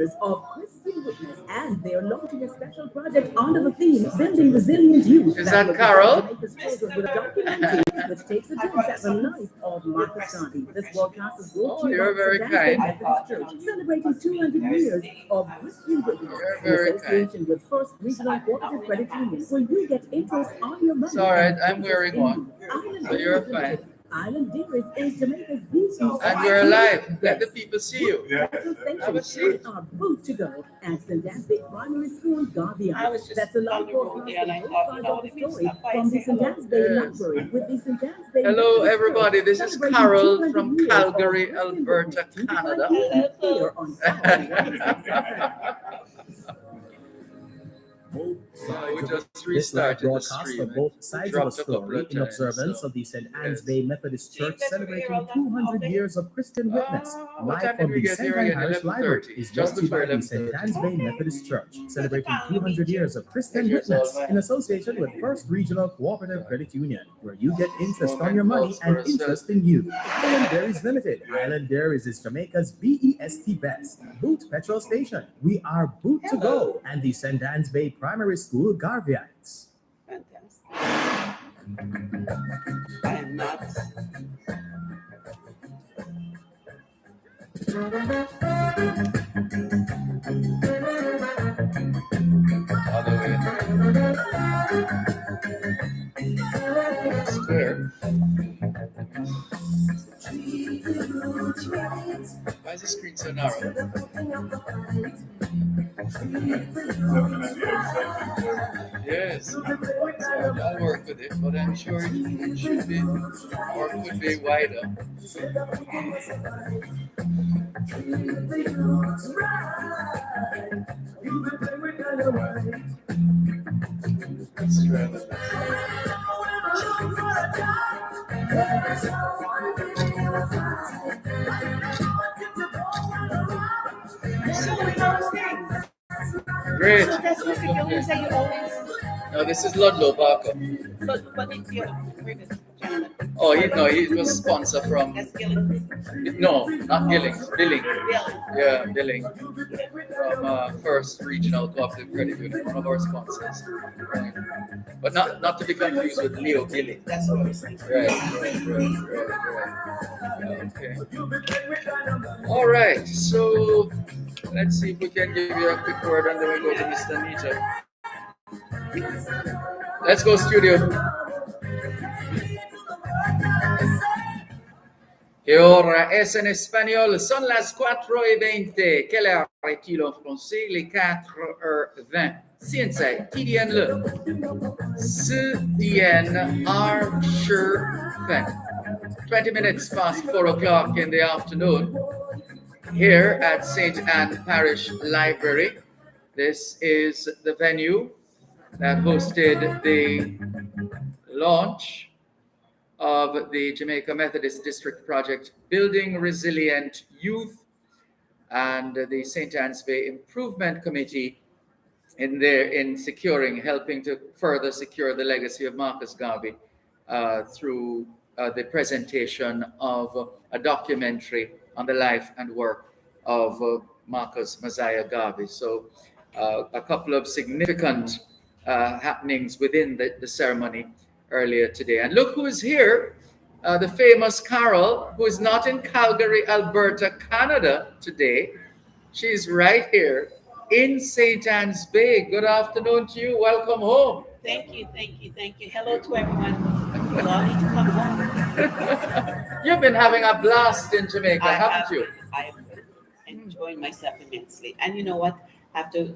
years of Christian witness, and they're launching a special project under the theme Building Resilient Youth. Is that will Carol? Jamaica's children with a documentary which takes a glimpse at the life of Marcus Garvey. This broadcast is brought to you you're by very St. Anne's kind. Methodist Church, celebrating 200 years of Christian witness You're in very association with First Regional Cooperative Credit Union, where you get interest on your money. It's all right. and I'm interest wearing in one, you. Island so you're Dairies fine. Limited. Island Dairies is Jamaica's beauty And we're alive. Let the people see you. Have a seat. are boot to go at St. Ansbay Primary School, Gambia. I was just That's a on long the road there and I thought, of the let me story stop by from and the say St. hello. Ansbay Yes. Library with the St. Ansbay Hello, Methodist everybody. Church, This is celebrating Carol 200 from years of Calgary, Christian Alberta, witness. Canada. Here on Saturday, Both sides We of just This live restarted the broadcast stream. of both sides of dropped the a couple story of in times, observance so, of the St. Anne's yes. Bay Methodist Church celebrating 200 years of Christian witness. What time Live did from we the get St. here Anne again? Parish Library 11:30, is just brought to you before by the St. 11:30. Anne's Bay Methodist Church, celebrating 200 years of Christian Here's witness all mine. in association with First Regional Cooperative Credit Union, where you get interest Moment on your money calls for and a interest in you. Island Dairies Limited. Island Dairies is Jamaica's BEST Best Boot Petrol Station. We are boot to go, and the St. Anne's Bay Primary School Garveites. Fantastic. I am not. Other way. It's clear. Why is the screen so narrow? Yes, so I'll work with it, but I'm sure it should be or could be wider. Let's try that. So how's things? Great. So that's what you always say. You always, No, this is Ludlow Barker. but it's your previous gentleman. Oh, he was sponsor from That's Gillen. no, not Gillings, Billing. Gillen. Yeah, Billing from First Regional Cooperative Credit Union, one of our sponsors. Right. But not to be confused with Leo Billing. That's what I was saying. Right. Okay. All right. So let's see if we can give you a quick word and then we go to Mr. Nita. Let's go studio. Et ora es en espagnol, son las 4:20. Quelle heure est-il en français? Les 4h20. Ciencia, TDN-le. CDN Archer Fen. 20 minutes past 4 o'clock in the afternoon here at St. Anne Parish Library. This is the venue that hosted the launch of the Jamaica Methodist District Project Building Resilient Youth and the St. Anne's Bay Improvement Committee in helping to further secure the legacy of Marcus Garvey through the presentation of a documentary on the life and work of Marcus Messiah Garvey. So a couple of significant happenings within the ceremony earlier today. And look who is here, the famous Carol, who is not in Calgary, Alberta, Canada today. She's right here in St. Anne's Bay. Good afternoon to you. Welcome home. Thank you. Hello to everyone. We all need to come home. You've been having a blast in Jamaica, haven't you? I have been enjoying myself immensely. And you know what? After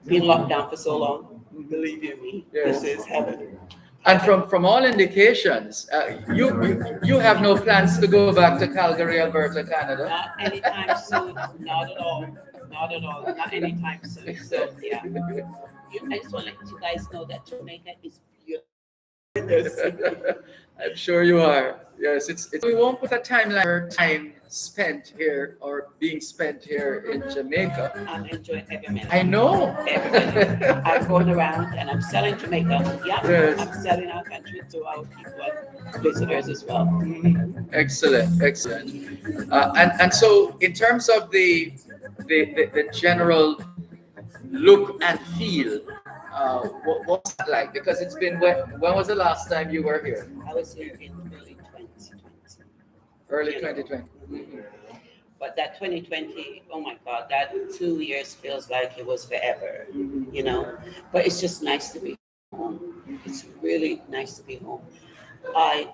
being locked down for so long, believe you me, Yes. this is heaven. And from all indications, you have no plans to go back to Calgary, Alberta, Canada. Not anytime soon. Not at all. Not anytime soon. So yeah. I just want to let you guys know that Jamaica is beautiful. I'm sure you are. Yes, it's. We won't put a timeline or time spent here or being spent here in Jamaica. I'm enjoying every minute. I know. Every minute. I'm going around and I'm selling Jamaica. Yeah, Yes. I'm selling our country to our people and visitors as well. Excellent. And so in terms of the the general look and feel. What's that like? Because it's been when was the last time you were here? I was here in early 2020. Early You know. 2020. But that 2020, oh my God, that 2 years feels like it was forever, you know. But it's just nice to be home. It's really nice to be home. I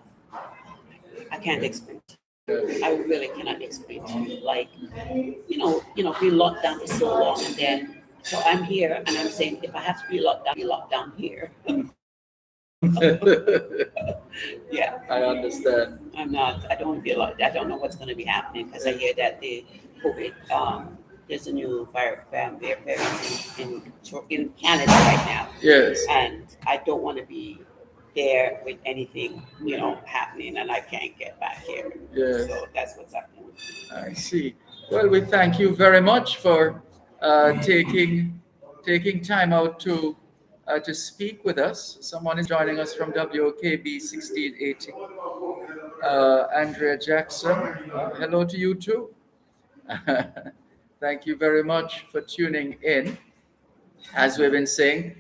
can't explain. I really cannot explain to you. Like, be locked down for so long, and then so I'm here, and I'm saying if I have to be locked down here. Yeah, I understand. I'm not. I don't want to be locked. I don't know what's going to be happening because I hear that the COVID. There's a new variant in Canada right now, Yes. and I don't want to be there with anything happening, and I can't get back here. Yes. So that's what's happening. I see. Well, we thank you very much for taking time out to speak with us. Someone is joining us from WOKB 1680. Andrea Jackson. Hello to you too. Thank you very much for tuning in. As we've been saying,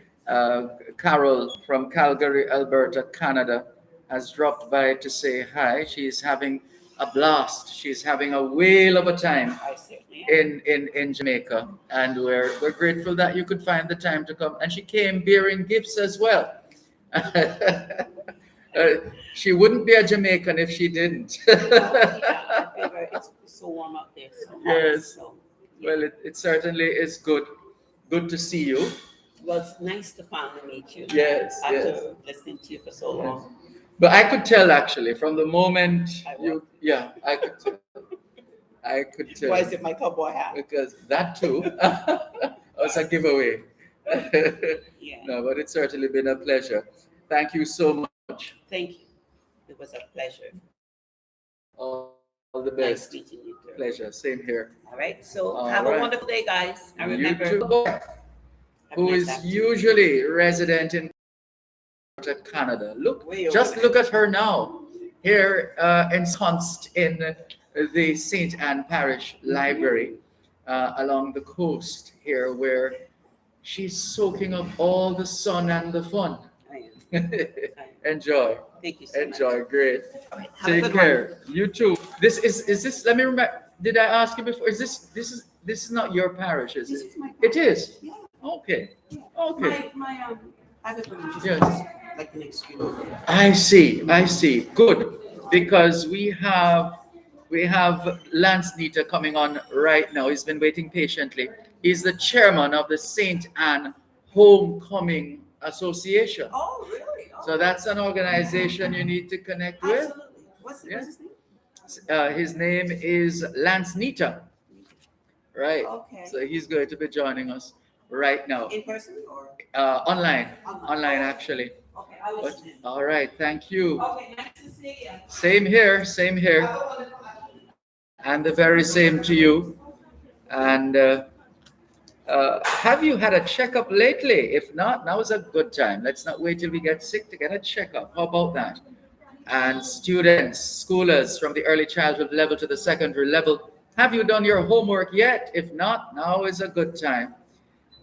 Carol from Calgary, Alberta, Canada, has dropped by to say hi. She's having a blast. She's having a whale of a time I certainly am. in Jamaica, and we're grateful that you could find the time to come. And she came bearing gifts as well. She wouldn't be a Jamaican if she didn't. Yeah, I figure it's so warm up there. So hot, Yes. so, yeah. Well, it certainly is good to see you. Well, it's nice to finally meet you. Yes, After yes. listening to you for so long. But I could tell actually from the moment I I could tell. I could tell. Why is it my cowboy hat? Because that too was a giveaway. Yeah. No, but it's certainly been a pleasure. Thank you so much. Thank you. It was a pleasure. All the Nice best. meeting you. Too. Pleasure. Same here. All right. So All have right. a wonderful day, guys. I You remember. too, boy, who nice is afternoon. usually resident in Canada. Way over Just there. look at her now, here ensconced in the St. Anne Parish Library along the coast here, where she's soaking up all the sun and the fun. I am. Enjoy, Thank you so much. enjoy, great. All right. Have a Take good care. You too. This is. Let me remember. Did I ask you before? This is not your parish, is This it? is my. It is. Yeah. Okay. Okay. My I have a religious Yes. place, like the next street over. I see. Good. Because we have Lance Nita coming on right now. He's been waiting patiently. He's the chairman of the St. Anne Homecoming Association. Oh, really? Oh, So that's an organization you need to connect with. absolutely. What's Yeah. his name? His name is Lance Nita. Right. Okay. So he's going to be joining us right now. In person or Online. online? Online actually. Okay, I But, listen in. all right. Thank you. Okay, nice to see you. Same here. Same here. Have a wonderful afternoon. And the very same to you. And have you had a checkup lately? If not, now is a good time. Let's not wait till we get sick to get a checkup. How about that? And students, schoolers from the early childhood level to the secondary level, have you done your homework yet? If not, now is a good time.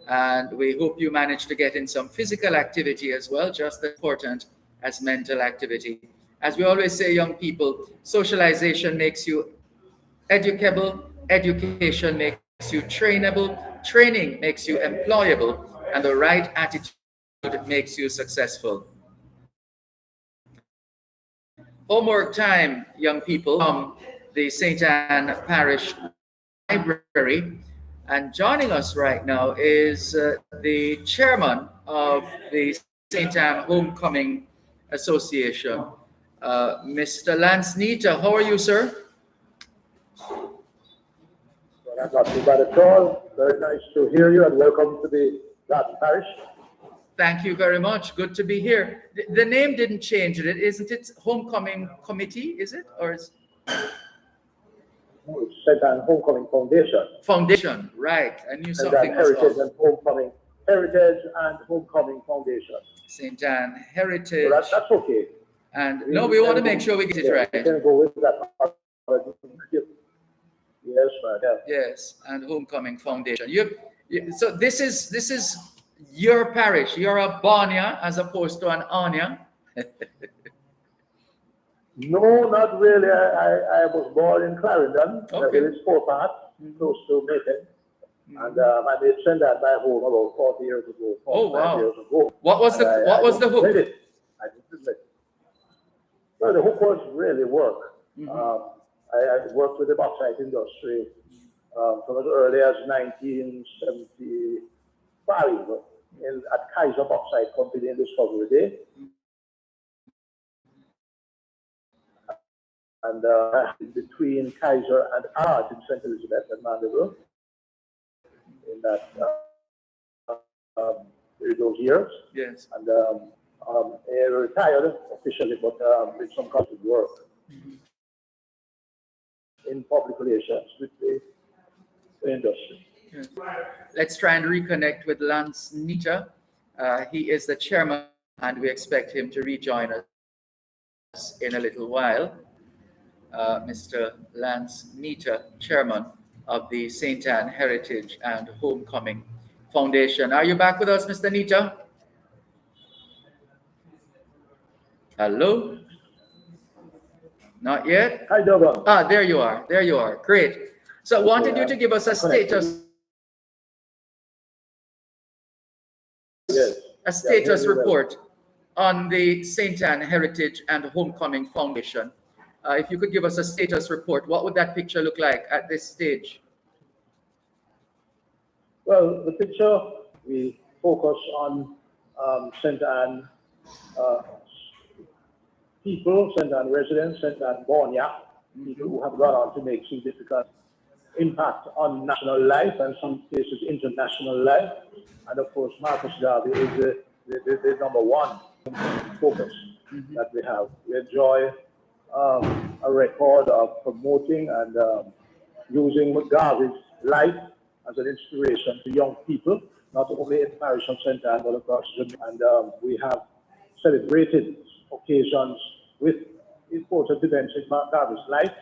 And we hope you manage to get in some physical activity as well, just as important as mental activity. As we always say, young people, socialization makes you educable, education makes you trainable, training makes you employable, and the right attitude makes you successful. Homework time, young people, from the St. Anne Parish Library. And joining us right now is the chairman of the St. Anne Homecoming Association, Mr. Lance Nita. How are you, sir? Well, I'm not too bad at all. Very nice to hear you, and welcome to the that parish. Thank you very much. Good to be here. The name didn't change, isn't it? Homecoming Committee, is it? Or is St. Anne Homecoming Foundation. Foundation? Right. I knew And something that was Heritage off. and Homecoming, Heritage and Homecoming Foundation. St. Anne So Heritage. that's okay. And no, we want to make sure we get it Yeah, right. we can go with that. Yes, man. Yeah. Yes, and Homecoming Foundation. So this is your parish. You're a Barnia as opposed to an Anya. No, not really. I was born in Clarendon, in a Okay. village Port, close to Macon. And I made Trinidad my home about 40 years ago, Oh, 45 wow. years ago. What was And the did hook? it. I did it. Well, the hook was really work. I worked with the bauxite industry from as early as 1975 at Kaiser Bauxite Company in Discovery Day. And between Kaiser and Art in St. Elizabeth and Mandeville in that those years. Yes. And I retired officially, but did some constant work in public relations with the industry. Yes. Let's try and reconnect with Lance Nita. He is the chairman, and we expect him to rejoin us in a little while. Mr. Lance Nita, chairman of the St. Anne Heritage and Homecoming Foundation. Are you back with us, Mr. Nita? Hello? Not yet? Hi, Dogan. There you are. There you are. Great. So I wanted you to give us a status Yes. report on the St. Anne Heritage and Homecoming Foundation. If you could give us a status report, what would that picture look like at this stage? Well, the picture, we focus on St. Anne people, St. Anne residents, St. Anne Bornia, people who have gone on to make significant impact on national life and some cases international life. And of course, Marcus Garvey is the number one focus that we have. We enjoy a record of promoting and using Garvey's life as an inspiration to young people, not only in the parish of St. Anne, but across Jamaica. And we have celebrated occasions with important events in Garvey's life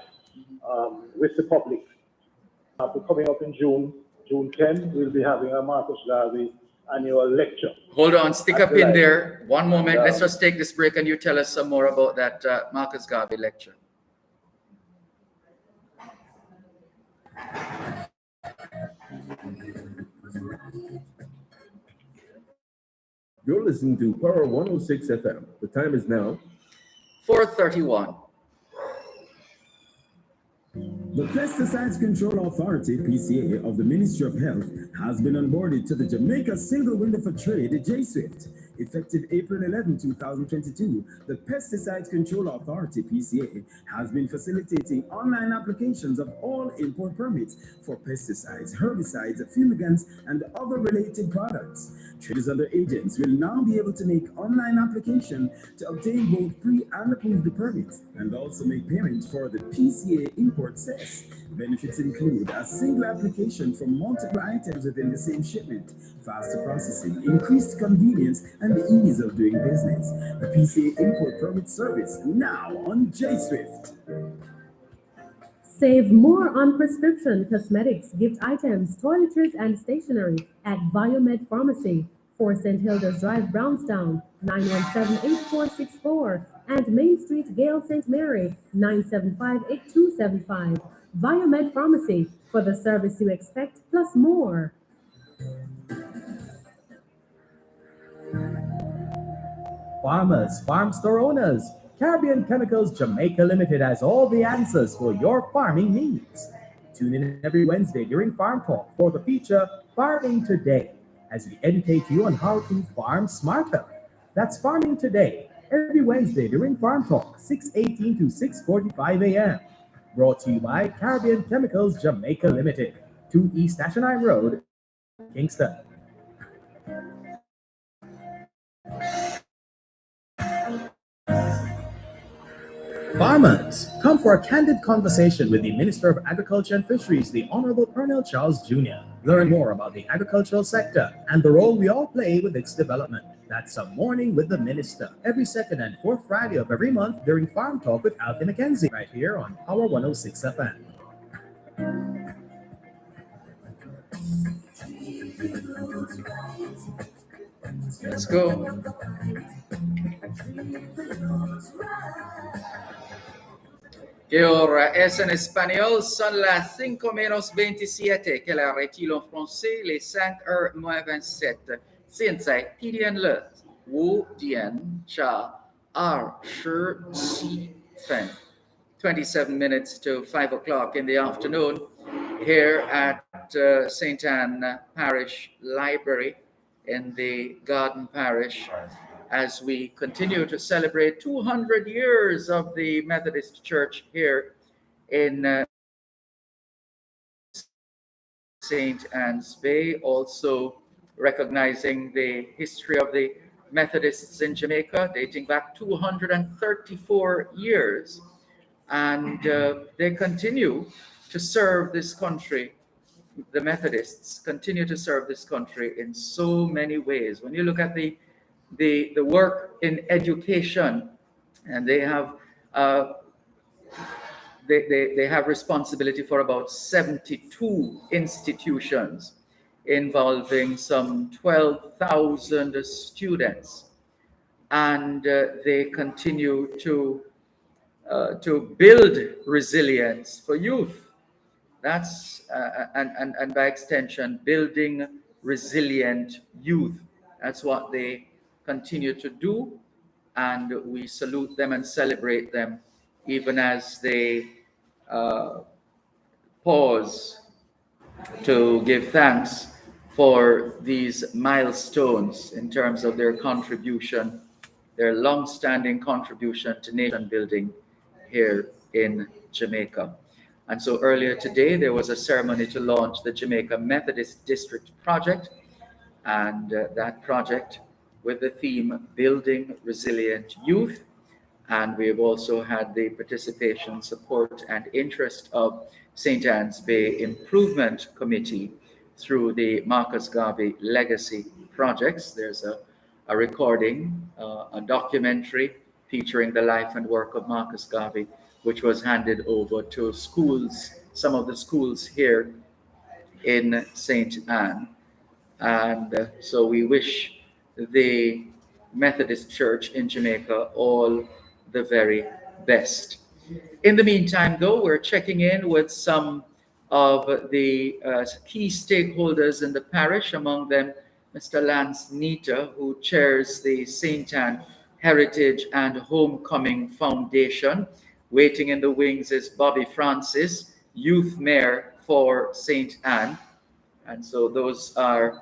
with the public. After coming up in June 10, we'll be having a Marcus Garvey annual lecture. Hold on, stick a pin there. One moment. Let's just take this break and you tell us some more about that Marcus Garvey lecture. You're listening to Power 106 FM. The time is now 4:31. The Pesticides Control Authority, PCA, of the Ministry of Health has been onboarded to the Jamaica Single Window for Trade, JSWIFT. Effective April 11, 2022, the Pesticides Control Authority, PCA, has been facilitating online applications of all import permits for pesticides, herbicides, fumigants, and other related products. Traders and their agents will now be able to make online application to obtain both pre- and approved permits, and also make payment for the PCA import cess. Benefits include a single application for multiple items within the same shipment, faster processing, increased convenience, and the ease of doing business. The PCA import permit service now on JSWIFT. Save more on prescription, cosmetics, gift items, toiletries, and stationery at Biomed Pharmacy, 4 St. Hilda's Drive, Brownstown, 917-8464, and Main Street, Gale St. Mary, 975-8275. Biomed Pharmacy, for the service you expect, plus more. Farmers, farm store owners, Caribbean Chemicals Jamaica Limited has all the answers for your farming needs. Tune in every Wednesday during Farm Talk for the feature Farming Today, as we educate you on how to farm smarter. That's Farming Today, every Wednesday during Farm Talk, 6:18 to 6:45 a.m. Brought to you by Caribbean Chemicals Jamaica Limited, 2 East Ashenheim Road, Kingston. Farmers, come for a candid conversation with the Minister of Agriculture and Fisheries, the Honorable Colonel Charles Jr. Learn more about the agricultural sector and the role we all play with its development. That's a Morning with the Minister, every second and fourth Friday of every month during Farm Talk with Alfie McKenzie, right here on Power 106 FM. Let's go. Que ahora es en español, son las 5:27, que la retire en français, les 5:27. 现在地点了5点加27分. 27 minutes to 5 o'clock in the afternoon here at St. Anne Parish Library in the Garden Parish as we continue to celebrate 200 years of the Methodist Church here in St. Anne's Bay, also recognizing the history of the Methodists in Jamaica dating back 234 years. And they continue to serve this country. The Methodists continue to serve this country in so many ways. When you look at the work in education, and they have they have responsibility for about 72 institutions involving some 12,000 students, and they continue to build resilience for youth. That's and by extension, building resilient youth. That's what they continue to do, and we salute them and celebrate them, even as they pause to give thanks for these milestones in terms of their contribution, their long-standing contribution to nation building here in Jamaica. And so earlier today, there was a ceremony to launch the Jamaica Methodist District Project, and that project with the theme Building Resilient Youth. And we have also had the participation, support, and interest of St. Anne's Bay Improvement Committee through the Marcus Garvey Legacy Projects. There's a recording, a documentary featuring the life and work of Marcus Garvey, which was handed over to schools, some of the schools here in St. Anne. And so we wish the Methodist Church in Jamaica all the very best. In the meantime, though, we're checking in with some of the key stakeholders in the parish, among them Mr. Lance Nita, who chairs the St. Anne Heritage and Homecoming Foundation. Waiting in the wings is Bobby Francis, Youth Mayor for St. Anne. And so those are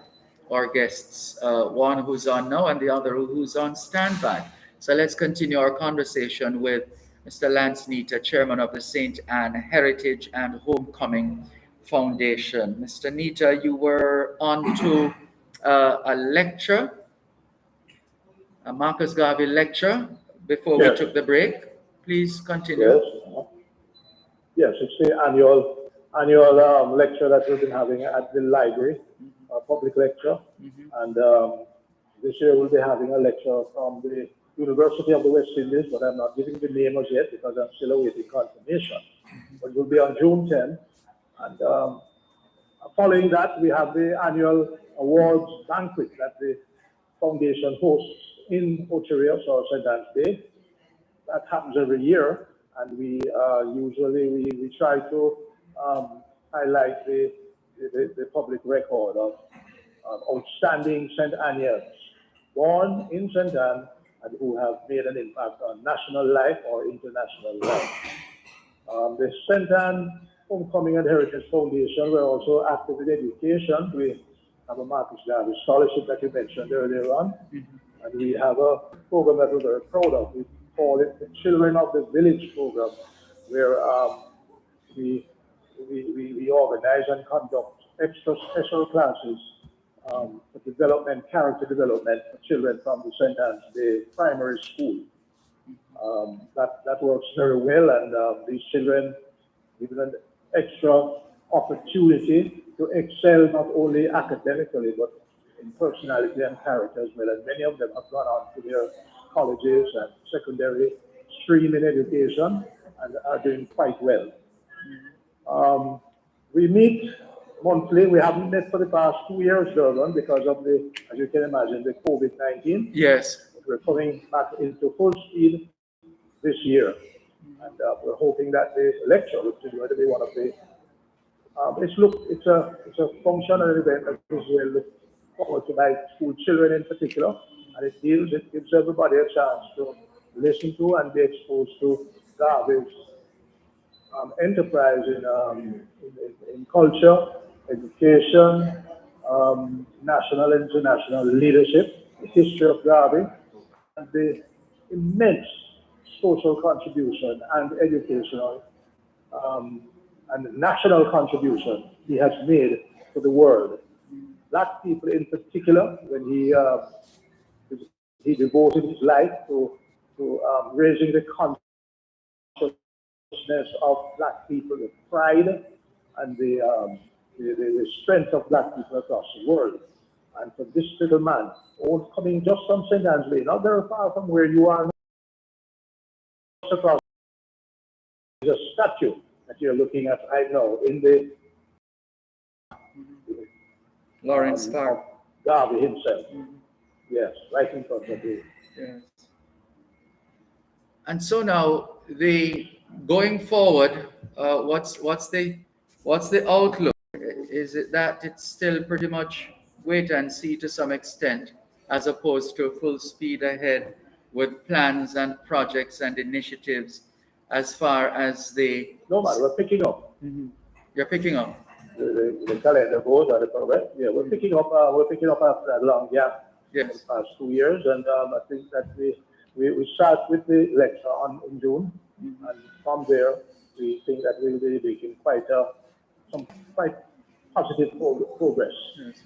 our guests, one who's on now and the other who's on standby. So let's continue our conversation with Mr. Lance Nita, Chairman of the St. Anne Heritage and Homecoming Foundation. Mr. Nita, you were on to a lecture, a Marcus Garvey lecture, before we took the break. Please continue. Yes, it's the annual lecture that we've been having at the library, a public lecture. And this year we'll be having a lecture from the University of the West Indies, but I'm not giving the name as yet because I'm still awaiting confirmation. But it will be on June 10th. And following that, we have the annual awards banquet that the foundation hosts in Ocho or St. Anne's Bay. That happens every year, and we usually try to highlight the public record of outstanding St. Annians born in St. Anne and who have made an impact on national life or international life. The St. Anne Homecoming and Heritage Foundation, we're also active in education. We have a Marcus Garvey scholarship that you mentioned earlier on, and we have a program that we're very proud of. We call it the Children of the Village program, where we organize and conduct extra special classes for development, character development for children from the St. Anne's Bay Primary School. That works very well, and these children given an extra opportunity to excel not only academically but in personality and character as well. And many of them have gone on to their colleges and secondary stream in education and are doing quite well. We meet monthly. We haven't met for the past 2 years, Durban, because of the, as you can imagine, the COVID-19. Yes. We're coming back into full speed this year. And we're hoping that the lecture, which is going to be one of the, it's a function and an event that is well look forward to by school children in particular. And it gives everybody a chance to listen to and be exposed to Garvey's enterprise in culture, education, national and international leadership, the history of Garvey, and the immense social contribution and educational and national contribution he has made to the world. Black people in particular, when he devoted his life to raising the consciousness of Black people, the pride and the strength of Black people across the world. And for this little man, coming just from St. Anne's Bay, not very far from where you are, across the statue that you're looking at right now in the Lawrence Park. Garvey himself. Yes, right in front of you. Yes. And so now going forward, what's the outlook? Is it that it's still pretty much wait and see to some extent, as opposed to full speed ahead with plans and projects and initiatives as far as the... No, man, we're picking up. You're picking up. The calendar goes and the progress. Yeah, we're picking up after that long gap in the past 2 years. And I think that we start with the lecture in June. And from there, we think that we'll be making some quite positive progress. Yes.